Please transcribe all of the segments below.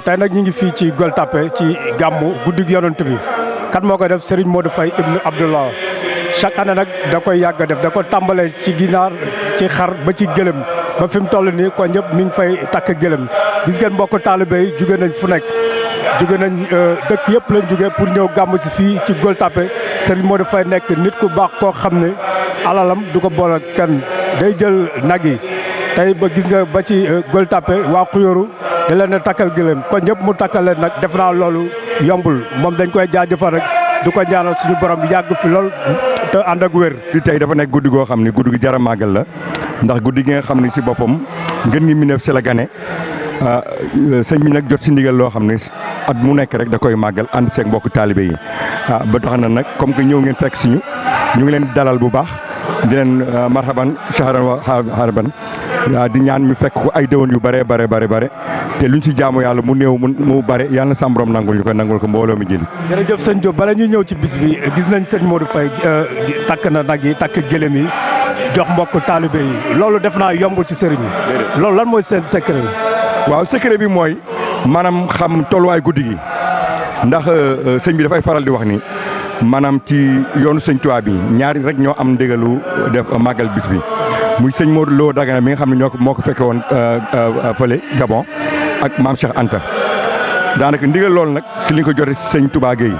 tey nag ñu ngi fii ci Gueule Tapée ci gàmmu guddig yonent bi kan moo koy def Serigne Modou Faye ibnu Abdallah chaque année nag da koy yàgg a def da ko tàmbalee ci ginaar ci xar ba ci gëlëm ba fi mu toll nii ko ñëpp mi ngi fay takk gëlëm gis ngeen mbokk taalibe yi jóge nañ fu nekk jóge nañ dëkk yëpp lañ jóge pour ñëw gàmm si fii ci Gueule Tapée Serigne Modou Faye nekk nit ku baax koo xam ne alalam du ko boole kenn day jël nag yi tey ba gis nga ba ci Gueule Tapée waa Xuyóoru da leen a takkal gëlëm kon ñëpp mu takkal leen nag def naa loolu yombul moom dañ koy jaajëfal rek du ko ñaanal suñu borom yàgg fi lool te ànd ak wér. di tey dafa nekk guddi goo xam ne guddi gi jar a màggal la ndax guddi gi nga xam ne si boppam ngën ngi minef si la gane sëñ bi nag jot si ndigal loo xam ne at mu nekk rek da koy màggal ànd seeg mbokk taalibe yi ba tax na nag comme que ñëw ngeen fekk si ñu ngi leen dalal bu baax di leen marhaban shahran wa harban di ñaan ñu fekk ko ay déwén yu bare te luñ si jaamu yàlla mu néew mu bare yàlla na sàmborom nangul ñu ko nangul ko mbooloo mi jëli. jërëjëf sëñ Diop bala ñuy ñëw ci bis bi gis nañ sëñ Modou Faye takk na nag yi takk gëlëm yi jox mbokk taalibe yi loolu def naa yombul ci sëriñ yi loolu lan mooy seen secret bi. waaw secret bi mooy maanaam xam tolluwaay guddi gi ndax sëñ bi dafay faral di wax ni maanaam ci yoonu sëñ Tuubaa bi ñaari rek ñoo am ndégalu def màggal bis bi muy sëñ Modou Lo Dagana mi nga xam ne moo ko fekke woon fële Gabon ak maam Cheikh Anta daanaka ndigal loolu nag si li ko jote si sëñ Touba Gueye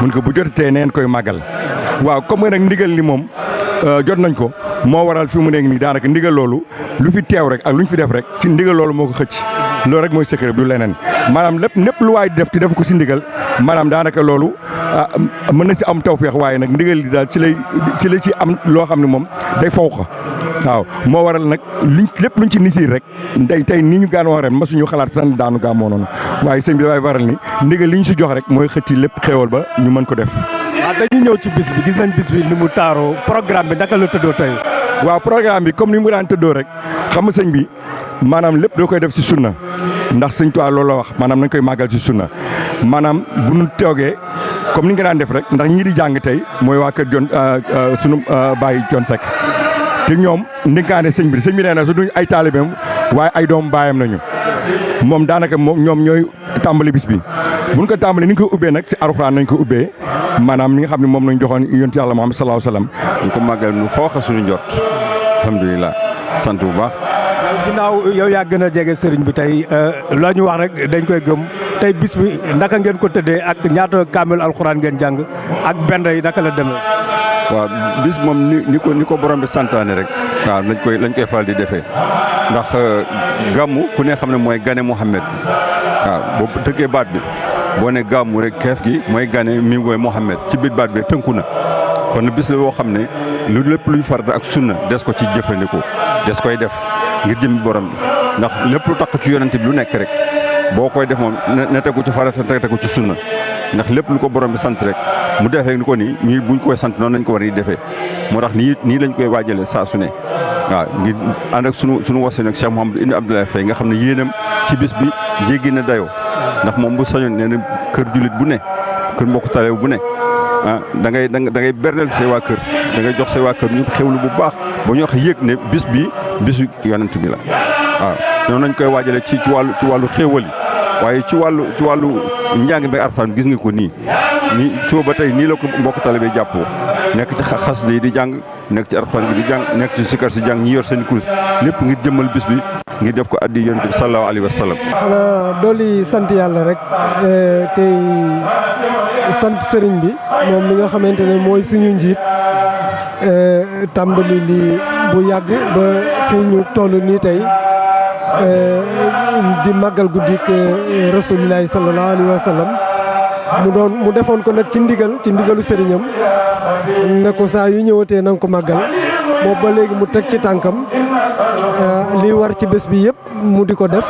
mun ko bu jotatee neen koy màggal waaw comme nag ndigal li moom jot nañ ko moo waral fi mu nekk nii daanaka ndigal loolu lu fi teew rek ak lu ñu fi def rek ci ndigal loolu moo ko xëcc loolu rek mooy secret bi du leneen maanaam lépp lu waay di def te def ko si ndigal maanaam daanaka loolu mën na si am tawfeex waaye nag ndigal li daal ci la ci am loo xam ne moom day faw ko waaw moo waral nag lépp luñ ci nisiir rek tey nii ñu gaan wax ren masuñu xalaat san daanu gaa moo noonu waaye sëñ bi dafay waral ni ndigal li ñu si jox rek mooy xëcc lépp xéewal ba ñu mën ko def. waaw dañuy ñëw ci bis bi gis nañ bis bi ni mu taaroo programme bi naka la tëddoo tey. waaw programme bi comme ni mu daan tëddoo rek xam nga sëñ bi maanaam lépp doo koy def si sunna ndax sëñ Tuubaa loolu la wax maanaam nañ koy màggal si sunna maanaam bu ñu toogee comme ni nga daan def rek ndax ñii di jàng tey mooy waa kër Jon sunu baay Jon Seck te ñoom ndinkaane sëñ bi nee na su duñ ay taalibeem waaye ay doom baayam nañu moom daanaka ñoom ñooy tàmbali bis bi buñ ko tàmbali ni ñu ko ubbee nag si Alxuraan nañ ko ubbee maanaam ni nga xam ne moom lañ joxoon yonent Yàlla Muhammad sallallahu alayhi wa sallam ñu ko màggal nu fooxa suñu njort alhamdulilah sant bu baax. ginnaaw yow yaa gën a jege sëriñ bi tey la ñu wax rek dañ koy gëm tey bis bi naka ngeen ko tëddee ak ñaata kaamil alxuraan ngeen jàng ak benn yi naka la demee. waaw bis moom ni ko borom bi santaane rek waaw lañ koy faral di defee ndax gàmmu ku ne xam ne mooy gane Mouhamed waaw boo tëggee baat bi boo ne gàmmu rek keef gi mooy gane mi mooy Mouhamed ci biir baat bi tënku na kon bis la boo xam ne lu lépp luy farata ak sunna des ko ci jëfandikoo des koy def ngir jëmmi borom bi ndax lépp lu takk ci yonent bi lu nekk rek boo koy def moom na tegu ci farata na tegu ci sunna ndax lépp lu ko borom bi sant rek mu defee ni ko nii ñii buñ koy sant noonu lañ ko war a defee moo tax nii lañ koy waajalee saa su ne waaw ngir ànd ak sunu wasi nag Cheikh Mouhamadou Ibn Abdoulaye Faye nga xam ne yéenam ci bis bi jéggi na dayoo ndax moom bu sañoon nee na kër jullit bu ne kër mbokk talew bu ne da ngay berneel say waa kër da ngay jox say waa kër ñu xewlu bu baax ba ñu wax yëg ne bis bi bisu yonent bi la waaw noonu lañ koy waajalee ci wàllu xéewal yi waaye ci wàllu njàng bi Alxuraan gis nga ko nii suba ba tey nii la ko mbokk talibé jàppoo nekk ci xas di jàng nekk ci Alxuraan bi di jàng nekk ci sikar si jàng ñi yor seen kurus lépp ngir jëmmal bis bi ngir def ko addi yonent bi sallallahu alayhi wa sallam. xanaa dooli sant yàlla rek tey sant sëriñ bi moom mi nga xamante ne mooy suñu njiit tàmbali lii bu yàgg ba fi ñu toll nii tey di màggal guddik rasulillahi sallallahu alayhi wa sallam mu defoon ko nag ci ndigalu sëriñam ne ko saa yu ñëwatee na nga ko màggal boobu ba léegi mu teg ci tànkam li war ci bés bi yëpp mu di ko def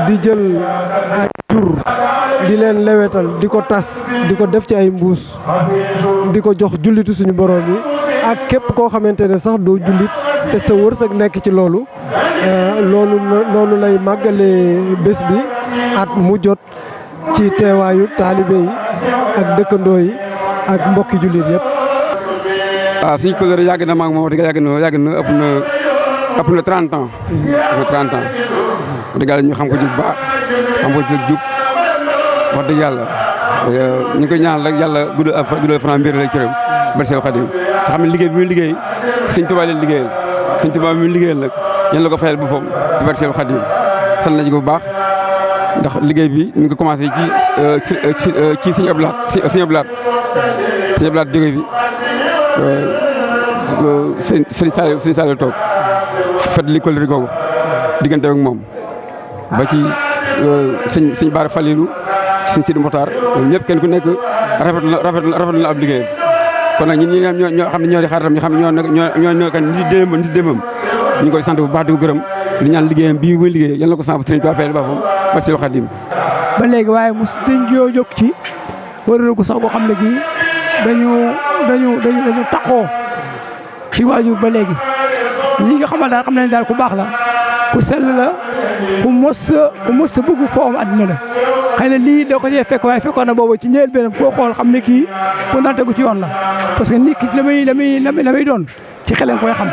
di jël ay jur di leen lewetal di ko tas di ko def ci ay mbuus di ko jox jullitu suñu borom yi ak képp koo xamante ne sax doo jullit te sa wërsëg nekk ci loolu lay màggalee bés bi at mu jot ci teewaayu taalibe yi ak dëkkandoo yi ak mbokki jullit yëpp. suñu couleur yàgg na maag moom wax dëgg yàgg na ëpp na 30 ans. ëpp na 30 ans wax dëgg yàlla ñu xam ko bu baax am ko ci jub wax dëgg yàlla ñu ngi koy ñaan rek yàlla guddal fanaan mbir la cëram barke Seex Xaadim te xam ne liggéey bi muy liggéey Sëñ Tuubaa leen liggéeyal Sëñ Tuubaa bi muy liggéeyal nag yéen la ko fayal boppam ci barke Seex Xaadim sant nañu ko bu baax ndax liggéey bi ñu ngi ko commencé ci Sëñ Abdou Lahad jóge fi Sëñ Saliou toog fet li kolëri googu diggante ak moom ba ci sëñ Bara Falilou sëñ Sidi Mokhtar ñoom ñëpp kenn ku nekk rafetlu na ab liggéeyam kon nag ñun ñoo xam ne ñoo di xaritam ñu xam ne ñoo nekk nit démbam ñu ngi koy sant bu baax di ko gërëm di ñaan liggéeyam bii muy liggéey yal na ko sant sëñ Tuubaa fayal boppam ba Seex Xaadim ba léegi waaye mos dañ joo jóg ci waralu ko sax boo xam ne kii dañu taxoo ci waajur ba léegi ñi nga xamal daal xam nañ daal ku baax la ku sell la ku mos a bëgg foom àddina la xëy na lii da ko cee fekk waaye fekkoon na boobu ci njël benn koo xool xam ne kii ku naan tegu ci yoon la parce que nit ki la may doon ci xelam koy xam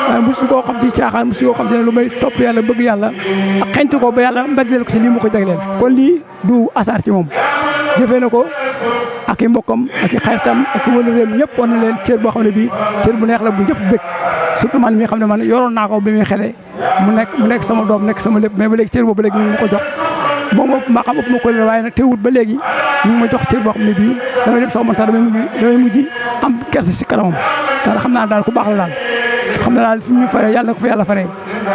waaye mosu koo xam ci caaxaan mosu koo xam ci ne lu may topp yàlla bëgg yàlla ak xeñtu ko ba yàlla mbeddeel ko ci lii mu ko jagleel kon lii du asaar ci moom jëfee na ko ak i mbokkam ak i xaritam ak i wëlu réew ñëpp wan na leen cër boo xam ne bii cër bu neex la bu ñëpp bëgg surtout man mi xam ne man yoroon naa ko bi muy xele mu nekk sama doom nekk sama lépp mais ba léegi cër boobu ba léegi ñu ngi ma ko jox moom maa xam ëpp ma ko waaye nag teewut ba léegi ñu ngi ma jox cër boo xam ne bii damay dem sax man sax damay mujj am kersa si kanamam ndax xam naa daal ku baax la daal xam na daal fi ñu faree yàlla na ko fa yàlla faree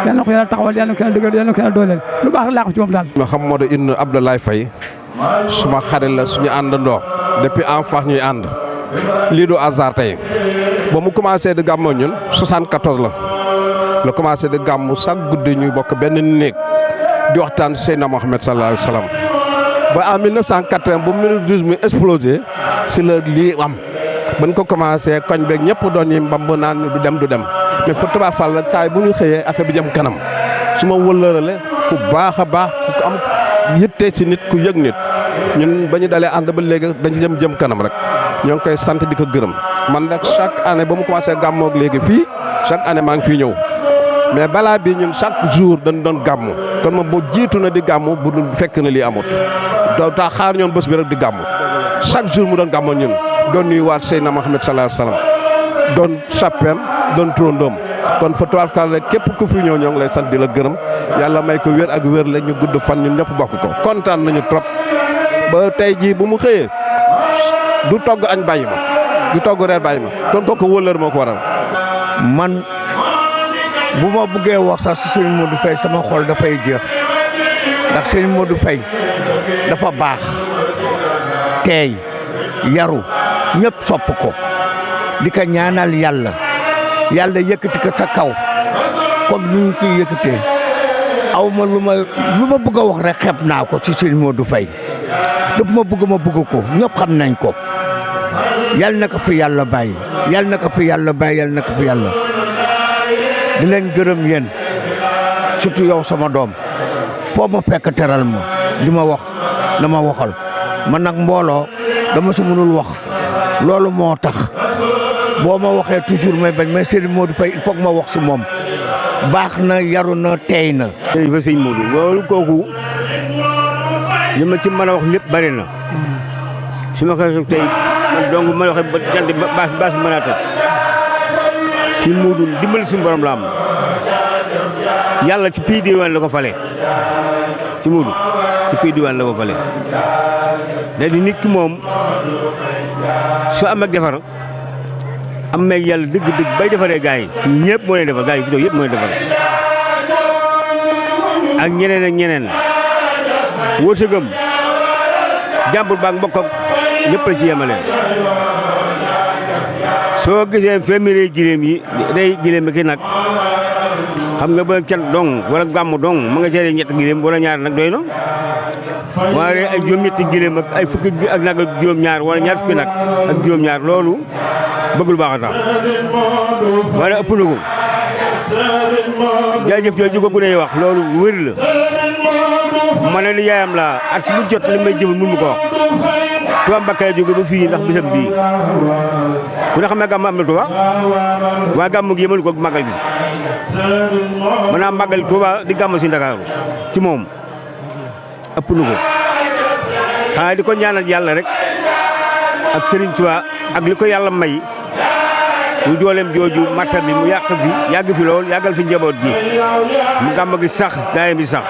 yàlla na ko yàlla taxawal yàlla na ko yàlla dëggal yàlla na ko yàlla dooleel lu baax laa ko ci moom daal. Mouhamadou Ibn Abdoulaye Faye suma xarit la suñu àndandoo depuis enfant ñuy ànd lii du hasard tey ba mu commencé di gàmmoo ñun 74 la commencé di gàmmu chaque guddi ñuy bokk benn néeg di waxtaan Seydina Mohamed sallallahu alayhi wa sallam ba en 1980 bu 2012 mi explosé si la lii am bañ ko commencé koñ beeg ñëpp doon yi mbamb naan du dem mais fa tubaab Fall la saa bu ñu xëyee affaire bi jëm kanam su ma wëllërale ku baax a baax ku am yitte si nit ku yëg nit ñun ba ñu dalee ànd ba léegi dañu jëm kanam rek ñoo ngi koy sant di ko gërëm man nag chaque année ba mu commencé gàmmoog léegi fii chaque année maa ngi fii ñëw mais balaa bi ñun chaque jour dañ doon gàmmu kon moom boo jiitu na di gàmmu bu dul fekk na lii amut doo tax xaar ñoon bés bi rek di gàmmu chaque jour mu doon gàmmu ñun doon nuyu waat Seydina Mohamed sallallahu alayhi wa sallam doon sappeem doon trondoom kon fa tubaab kàlla képp ku fi ñëw ñoo ngi lay sant di la gërëm yàlla may ko wér ak wér la ñu gudd fan ñun ñëpp bokk ko kontaan nañu trop ba tey jii bu mu xëyee du togg añ bàyyi ma du togg reer bàyyi ma kon kooku wëllër moo ko waral. man bu ma bëggee wax sax si Serigne Modou Faye sama xol dafay jeex ndax Serigne Modou Faye dafa baax teey yaru ñëpp sopp ko di ko ñaanal yàlla yëkkati ko sa kaw comme ni ñu koy yëkkatee aw ma lu ma bëgg a wax rek xeeb naa ko ci Serigne Modou Faye daf ma bëgg ko ñëpp xam nañ ko yàlla na ko fi yàlla bàyyi yàlla na ko fi yàlla bàyyi yàlla na ko fi yàlla di leen gërëm yéen surtout yow sama doom foo ma fekk teral ma di ma wax dama waxal man nag mbooloo dama si mënul wax loolu moo tax boo ma waxee toujours may bañ mais Serigne Modou Faye il faut que ma wax si moom baax na yaru na teey na. jërëjëf sëñ Modou loolu kooku li ma ci mën a wax lépp bari na su ma ko tey donc ma waxee ba jant baas bi mën a tëj si Modou dimbali suñu borom la am yàlla ci pays diwaan la ko fale si Modou ci pays diwaan la ko fale da di nit ki moom su am ak defar am meeg yàlla dëgg-dëgg bay defaree gars yi ñëpp moo leen defar gars yi fi toog yëpp moo leen defar ak ñeneen wërsëgam jàmbur baag mbokk ak ñëpp la ci yemale soo gisee féeméeri giléem yi day giléem ki nag xam nga ba cat dong wala gàmm dong ma nga seetee ñett giléem wala ñaar nag doy na waaye ay juróom-ñetti giléem ak ay fukki ak nag ak juróom-ñaar wala ñaar fukki nag ak juróom-ñaar loolu bëgg lu baax a tax waaye ëpp na ko jaajëf jooju ko gune yi wax loolu lu wér la ma ne li yaayam la at mu jot li may jëfal mun mu ko wax Touba Mbacké la jóge ba fii ndax bisam bii ku ne xam ne gàmm am na Touba waaye gàmm gi yëmalu ko màggal gi maanaam màggal Touba di gàmm si Ndakaaru ci moom ëpp nu ko xanaa di ko ñaanal yàlla rek ak Serigne Touba ak li ko yàlla may mu dooleem jooju marta bi mu yàgg fi lool yàggal fi njaboot gi mu gàmm gi sax gaayam bi sax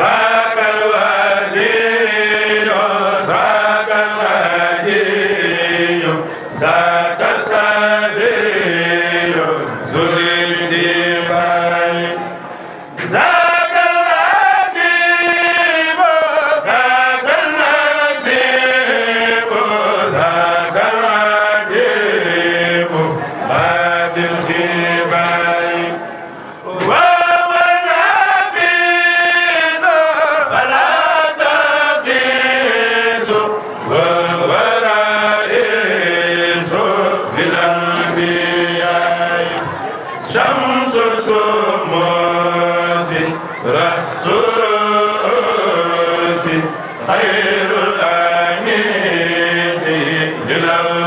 ذاك الوديع Wa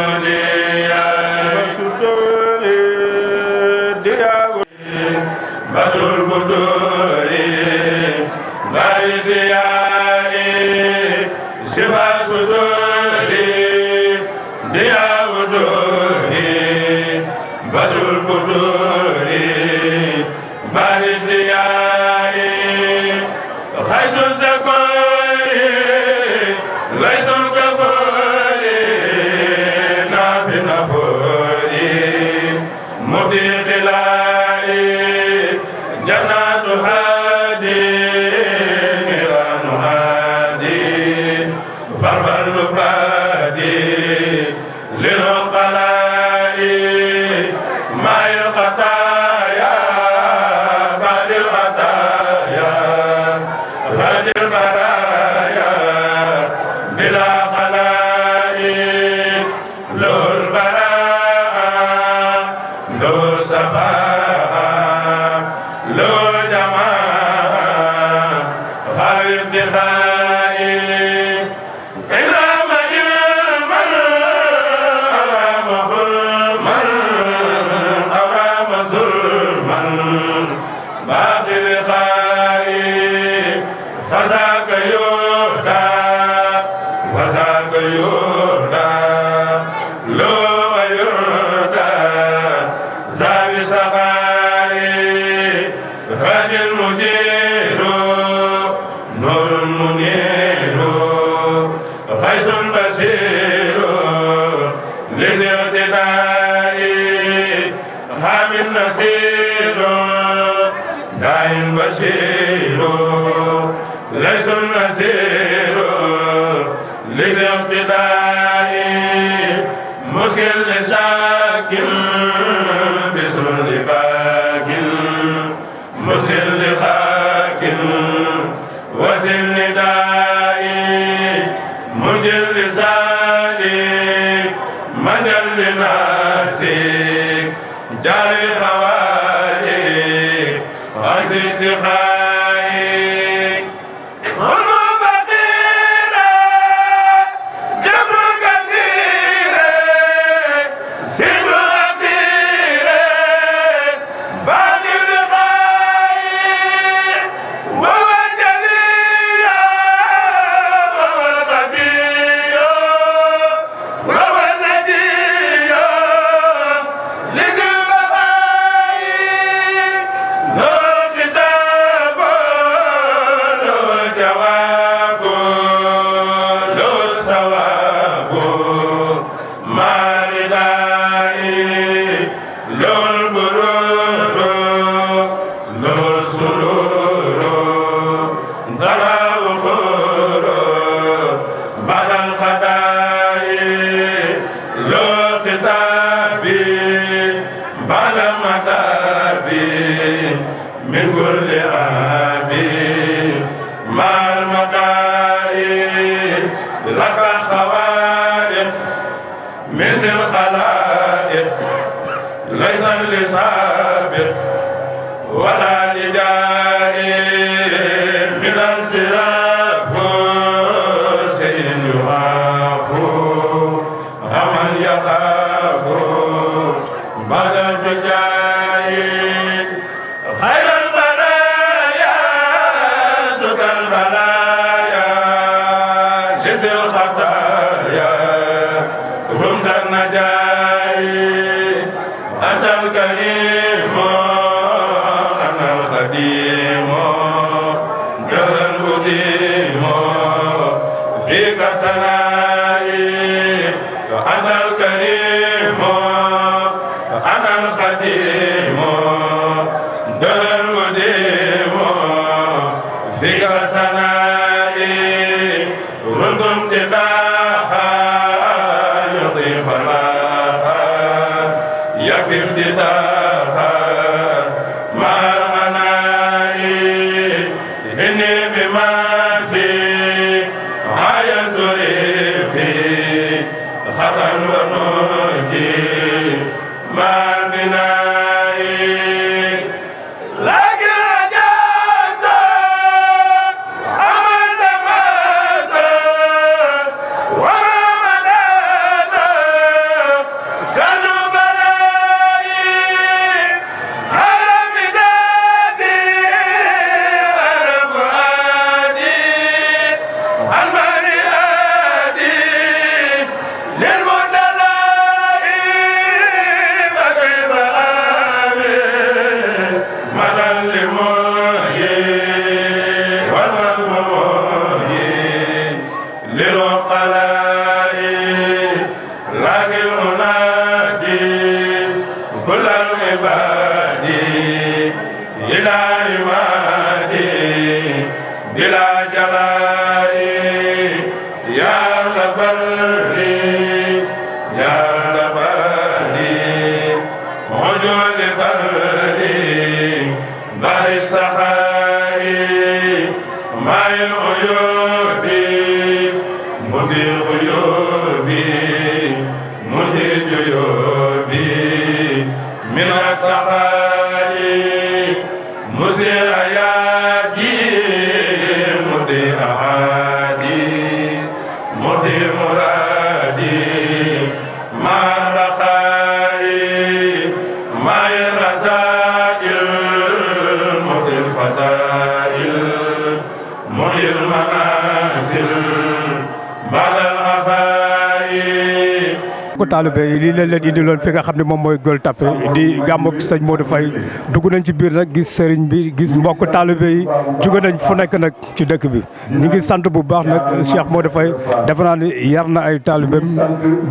ko taalibe yi lii leen leen indiloon fi nga xam ne moom mooy Gueule Tapée di gàmmu sëñ Modou Faye dugg nañ ci biir nag gis sëriñ bi gis mbokk taalibe yi jóge nañ fu nekk nag ci dëkk bi ñu ngi sant bu baax nag Cheikh Modou Faye defe naa ni yar na ay taalibeem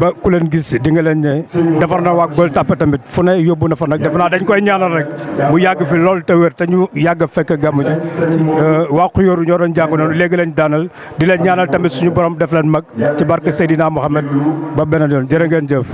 ba ku leen gis di nga leen ne defar na waa Gueule Tapée tamit fu ne yóbbu na fa nag defe naa dañ koy ñaanal rek mu yàgg fi lool te wér te ñu yàgg fekk gàmmu ji waa Xuyóoru ñoo doon jàng noonu léegi lañ daanal di leen ñaanal tamit suñu borom def leen mag ci barke Seydina Mohamed ba beneen yoon jërë ngeen jëf.